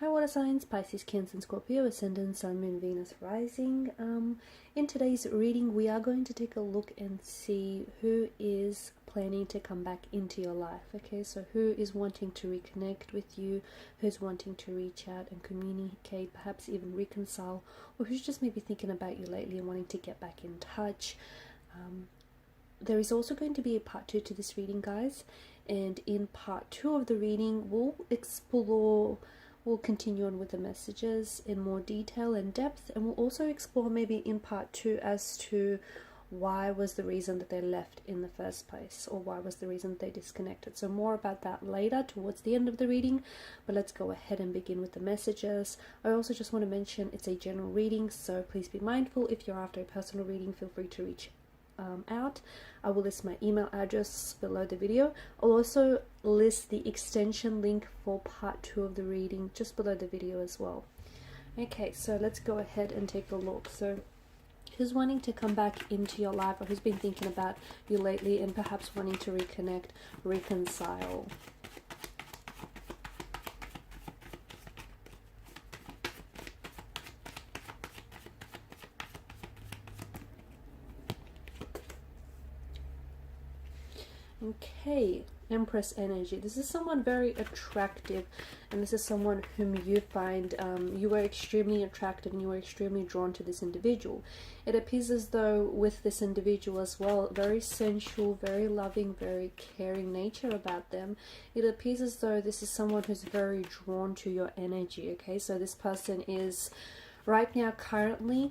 Hi water signs, Pisces, Cancer and Scorpio, Ascendant, Sun, Moon, Venus, Rising. In today's reading we are going to take a look and see who is planning to come back into your life. Okay, so who is wanting to reconnect with you, who's wanting to reach out and communicate, perhaps even reconcile, or who's just maybe thinking about you lately and wanting to get back in touch. There is also going to be a part 2 to this reading, guys, and in part 2 of the reading we'll continue on with the messages in more detail and depth, and we'll also explore maybe in part 2 as to why was the reason that they left in the first place, or why was the reason that they disconnected. So more about that later towards the end of the reading, but let's go ahead and begin with the messages. I also just want to mention it's a general reading, so please be mindful. If you're after a personal reading, feel free to reach out. I will list my email address below the video. I'll also list the extension link for part 2 of the reading just below the video as well. Okay, so let's go ahead and take a look. So who's wanting to come back into your life, or who's been thinking about you lately and perhaps wanting to reconnect, reconcile? Okay, Empress energy. This is someone very attractive, and this is someone whom you find you were extremely attracted and you were extremely drawn to this individual. It appears as though with this individual as well, very sensual, very loving, very caring nature about them. It appears as though this is someone who's very drawn to your energy. Okay, so this person is right now currently,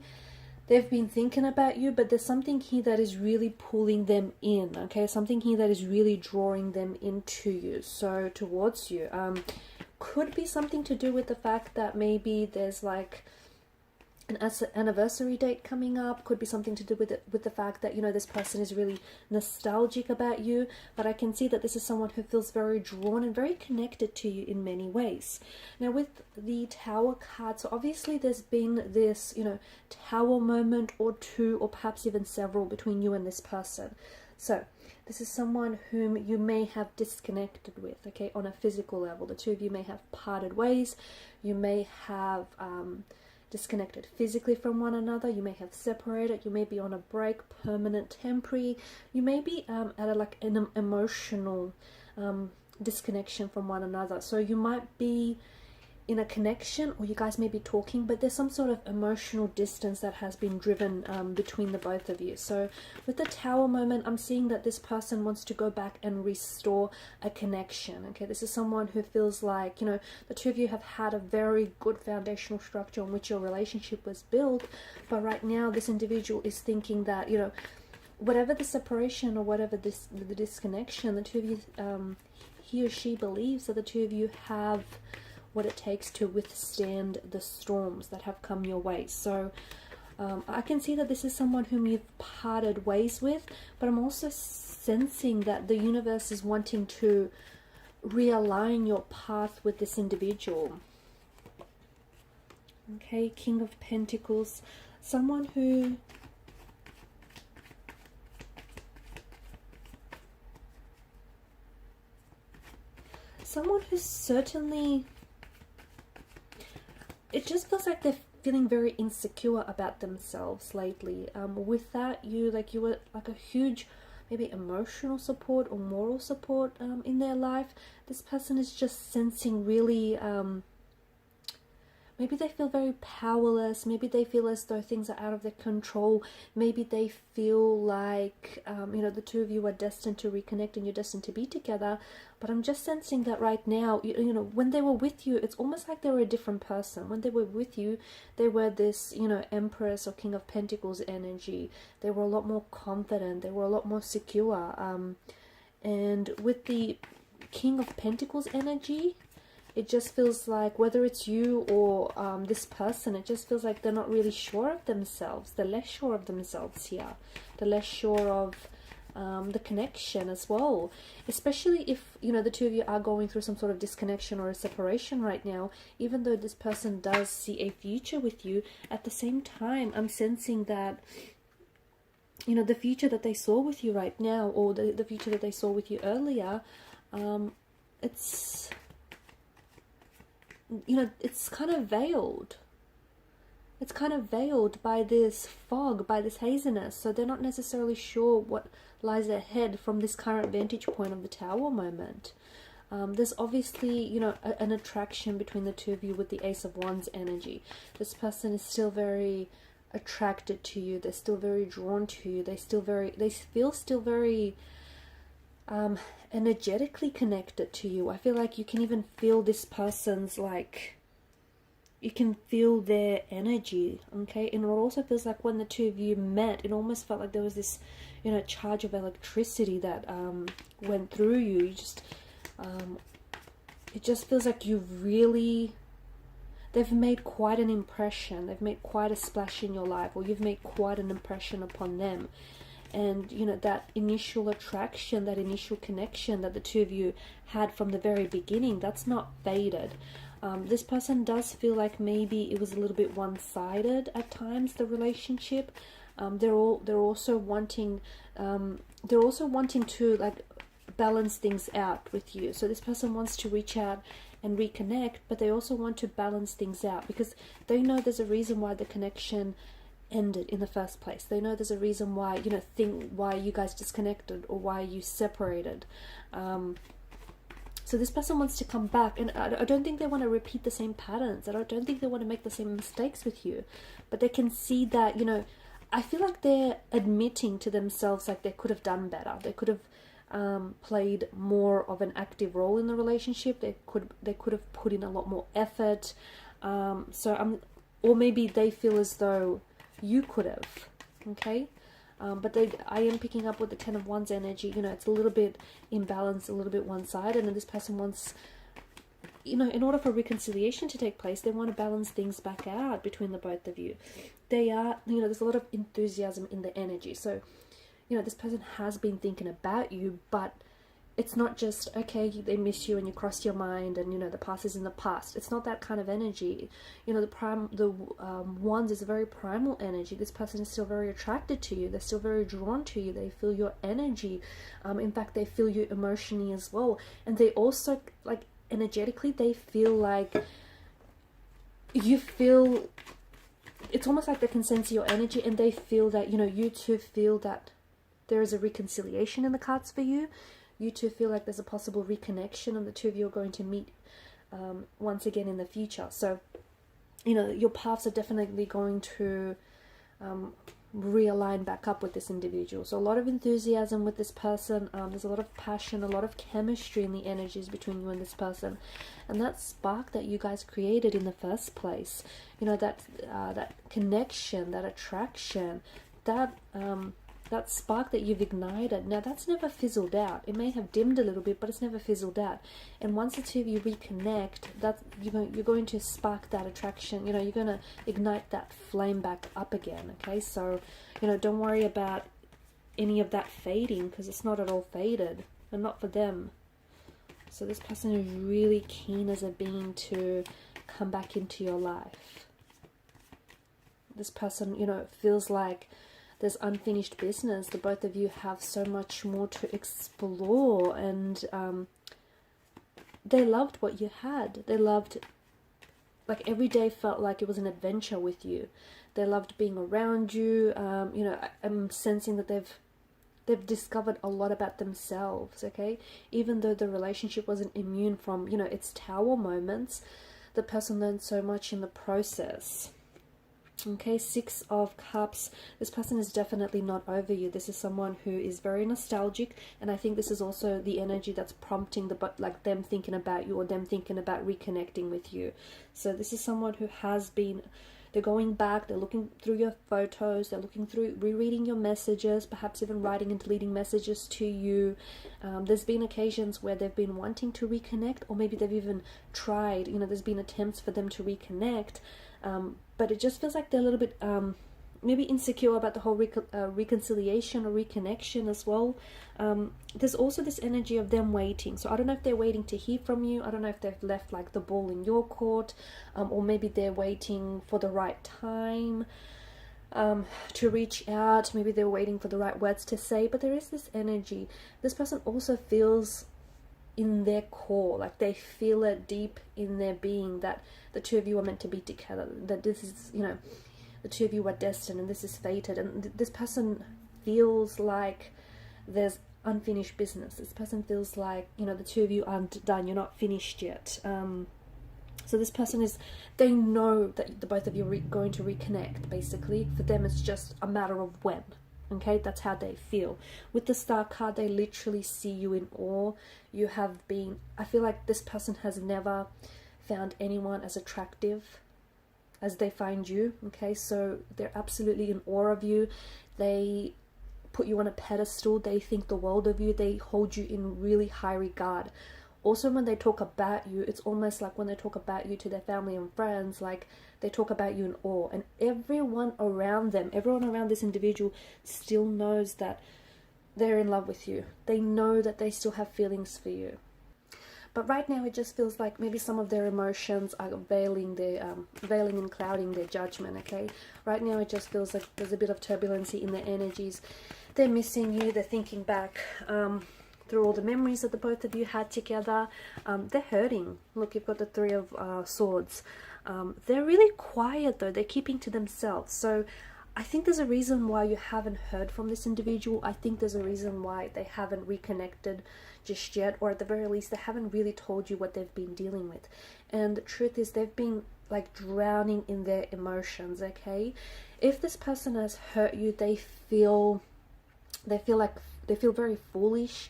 they've been thinking about you, but there's something here that is really pulling them in, okay? Something here that is really drawing them into you, so towards you. Could be something to do with the fact that maybe there's like an anniversary date coming up. Could be something to do with the fact that, you know, this person is really nostalgic about you, but I can see that this is someone who feels very drawn and very connected to you in many ways. Now with the Tower card, so obviously there's been this, you know, Tower moment or two, or perhaps even several, between you and this person. So this is someone whom you may have disconnected with, okay, on a physical level. The two of you may have parted ways. You may have disconnected physically from one another. You may have separated. You may be on a break, permanent, temporary. You may be at an emotional disconnection from one another. So you might be in a connection, or you guys may be talking, but there's some sort of emotional distance that has been driven between the both of you. So with the Tower moment, I'm seeing that this person wants to go back and restore a connection. Okay, this is someone who feels like, you know, the two of you have had a very good foundational structure on which your relationship was built, but right now this individual is thinking that, you know, whatever the separation or whatever the disconnection, the two of you, he or she believes that the two of you have what it takes to withstand the storms that have come your way. So I can see that this is someone whom you've parted ways with, but I'm also sensing that the universe is wanting to realign your path with this individual. Okay, King of Pentacles, someone who's certainly, it just feels like they're feeling very insecure about themselves lately. With that, you were like a huge, maybe emotional support or moral support in their life. This person is just sensing really, maybe they feel very powerless. Maybe they feel as though things are out of their control. Maybe they feel like, you know, the two of you are destined to reconnect and you're destined to be together. But I'm just sensing that right now, you know, when they were with you, it's almost like they were a different person. When they were with you, they were this, you know, Empress or King of Pentacles energy. They were a lot more confident. They were a lot more secure. And with the King of Pentacles energy, it just feels like, whether it's you or this person, it just feels like they're not really sure of themselves. They're less sure of themselves here. They're less sure of the connection as well. Especially if, you know, the two of you are going through some sort of disconnection or a separation right now. Even though this person does see a future with you, at the same time, I'm sensing that, you know, the future that they saw with you right now, or the future that they saw with you earlier, it's it's kind of veiled. It's kind of veiled by this fog, by this haziness. So they're not necessarily sure what lies ahead from this current vantage point of the Tower moment. There's obviously, an attraction between the two of you with the Ace of Wands energy. This person is still very attracted to you. They're still very drawn to you. They feel still very energetically connected to you. I feel like you can even feel this person's, you can feel their energy, okay? And it also feels like when the two of you met, it almost felt like there was this, charge of electricity that went through you. It just feels like they've made quite an impression. They've made quite a splash in your life, or you've made quite an impression upon them. And, that initial attraction, that initial connection that the two of you had from the very beginning, that's not faded. This person does feel like maybe it was a little bit one-sided at times, the relationship. They're also wanting to balance things out with you. So this person wants to reach out and reconnect, but they also want to balance things out because they know there's a reason why the connection ended in the first place. They know there's a reason why, why you guys disconnected or why you separated. So this person wants to come back, and I don't think they want to repeat the same patterns. I don't think they want to make the same mistakes with you, but they can see that, I feel like they're admitting to themselves like they could have done better. They could have played more of an active role in the relationship. They could have put in a lot more effort. Or maybe they feel as though you could have, okay? But I am picking up with the Ten of Wands energy. It's a little bit imbalanced, a little bit one-sided, and this person wants, in order for reconciliation to take place, they want to balance things back out between the both of you. There's a lot of enthusiasm in the energy. So, this person has been thinking about you, but it's not just, okay, they miss you and you crossed your mind and, the past is in the past. It's not that kind of energy. The Wands is a very primal energy. This person is still very attracted to you. They're still very drawn to you. They feel your energy. In fact, they feel you emotionally as well. And they also, energetically, they feel like you feel, it's almost like they can sense your energy, and they feel that, you two feel that there is a reconciliation in the cards for you. You two feel like there's a possible reconnection, and the two of you are going to meet once again in the future. So, your paths are definitely going to realign back up with this individual. So a lot of enthusiasm with this person. There's a lot of passion, a lot of chemistry in the energies between you and this person. And that spark that you guys created in the first place, that connection, that attraction, that spark that you've ignited, now that's never fizzled out. It may have dimmed a little bit, but it's never fizzled out. And once the two of you reconnect, that you're going to spark that attraction. You're going to ignite that flame back up again. Okay, so don't worry about any of that fading, because it's not at all faded, and not for them. So this person is really keen as a being to come back into your life. This person, feels like there's unfinished business. The both of you have so much more to explore, and they loved what you had. They loved, every day felt like it was an adventure with you. They loved being around you. I'm sensing that they've discovered a lot about themselves, okay? Even though the relationship wasn't immune from, its tower moments, the person learned so much in the process. Okay, Six of Cups. This person is definitely not over you. This is someone who is very nostalgic, and I think this is also the energy that's prompting them thinking about you, or them thinking about reconnecting with you. So this is someone who has been, they're going back, they're looking through your photos, they're looking through, rereading your messages, perhaps even writing and deleting messages to you. There's been occasions where they've been wanting to reconnect, or maybe they've even tried, there's been attempts for them to reconnect. But it just feels like they're a little bit maybe insecure about the whole reconciliation or reconnection as well. There's also this energy of them waiting. So I don't know if they're waiting to hear from you. I don't know if they've left the ball in your court, or maybe they're waiting for the right time to reach out. Maybe they're waiting for the right words to say. But there is this energy. This person also feels in their core, like they feel it deep in their being that the two of you are meant to be together, that this is, you know, the two of you are destined and this is fated. And this person feels like there's unfinished business. This person feels like, you know, the two of you aren't done, you're not finished yet. So this person is, they know that the both of you are going to reconnect, basically. For them, it's just a matter of when. Okay, that's how they feel. With the Star card, they literally see you in awe. You have been, I feel like this person has never found anyone as attractive as they find you. Okay, so they're absolutely in awe of you. They put you on a pedestal. They think the world of you. They hold you in really high regard. Also, when they talk about you, it's almost like when they talk about you to their family and friends, like they talk about you in awe. And everyone around them, everyone around this individual still knows that they're in love with you. They know that they still have feelings for you. But right now it just feels like maybe some of their emotions are veiling and clouding their judgment, okay? Right now it just feels like there's a bit of turbulency in their energies. They're missing you. They're thinking back through all the memories that the both of you had together. They're hurting. Look, you've got the Three of Swords. They're really quiet though. They're keeping to themselves. So I think there's a reason why you haven't heard from this individual. I think there's a reason why they haven't reconnected just yet, or at the very least they haven't really told you what they've been dealing with. And the truth is they've been like drowning in their emotions, okay? If this person has hurt you, they feel very foolish.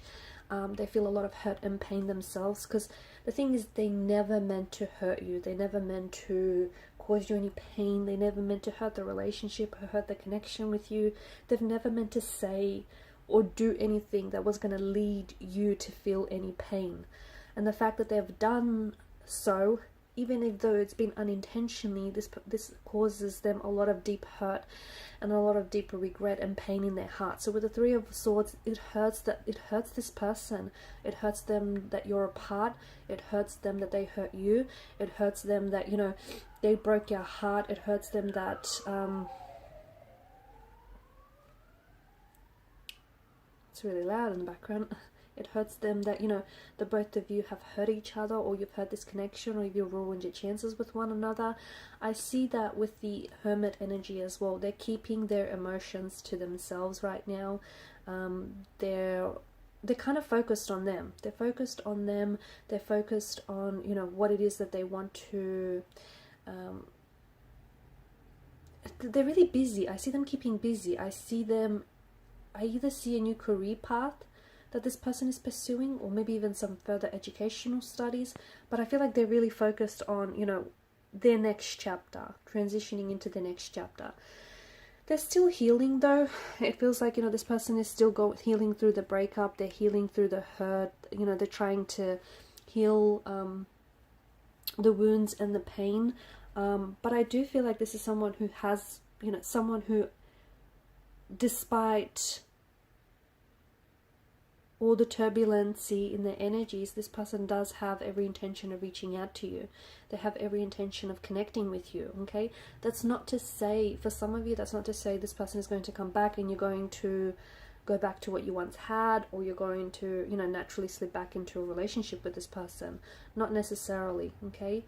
They feel a lot of hurt and pain themselves, because the thing is, they never meant to hurt you. They never meant to cause you any pain. They never meant to hurt the relationship or hurt the connection with you. They've never meant to say or do anything that was going to lead you to feel any pain. And the fact that they've done so, even if though it's been unintentionally, this causes them a lot of deep hurt and a lot of deep regret and pain in their heart. So with the Three of Swords, it hurts this person. It hurts them that you're apart. It hurts them that they hurt you. It hurts them that, you know, they broke your heart. It hurts them that it's really loud in the background. It hurts them that, you know, the both of you have hurt each other, or you've hurt this connection, or you've ruined your chances with one another. I see that with the Hermit energy as well. They're keeping their emotions to themselves right now. They're kind of focused on them. They're focused on them. They're focused on, you know, what it is that they want to... they're really busy. I see them keeping busy. I either see a new career path that this person is pursuing, or maybe even some further educational studies, but I feel like they're really focused on, you know, their next chapter, transitioning into the next chapter. They're still healing though. It feels like, you know, this person is still healing through the breakup. They're healing through the hurt. You know, they're trying to heal the wounds and the pain. But I do feel like this is someone who has, you know, someone who, despite all the turbulency in their energies, this person does have every intention of reaching out to you. They have every intention of connecting with you, okay? That's not to say, for some of you, that's not to say this person is going to come back and you're going to go back to what you once had, or you're going to, you know, naturally slip back into a relationship with this person. Not necessarily, okay?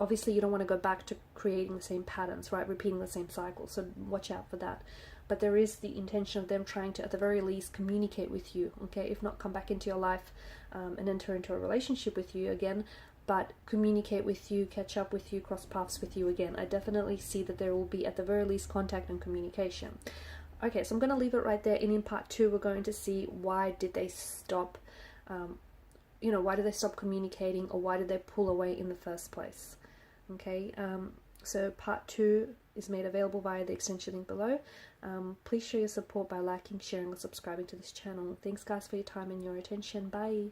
Obviously, you don't want to go back to creating the same patterns, right? Repeating the same cycle, so watch out for that. But there is the intention of them trying to, at the very least, communicate with you, okay? If not, come back into your life and enter into a relationship with you again, but communicate with you, catch up with you, cross paths with you again. I definitely see that there will be, at the very least, contact and communication. Okay, so I'm going to leave it right there, and in part 2, we're going to see why did they stop, you know, why did they stop communicating, or why did they pull away in the first place, okay? So part 2 is made available via the extension link below. Please show your support by liking, sharing, or subscribing to this channel. Thanks guys for your time and your attention. Bye.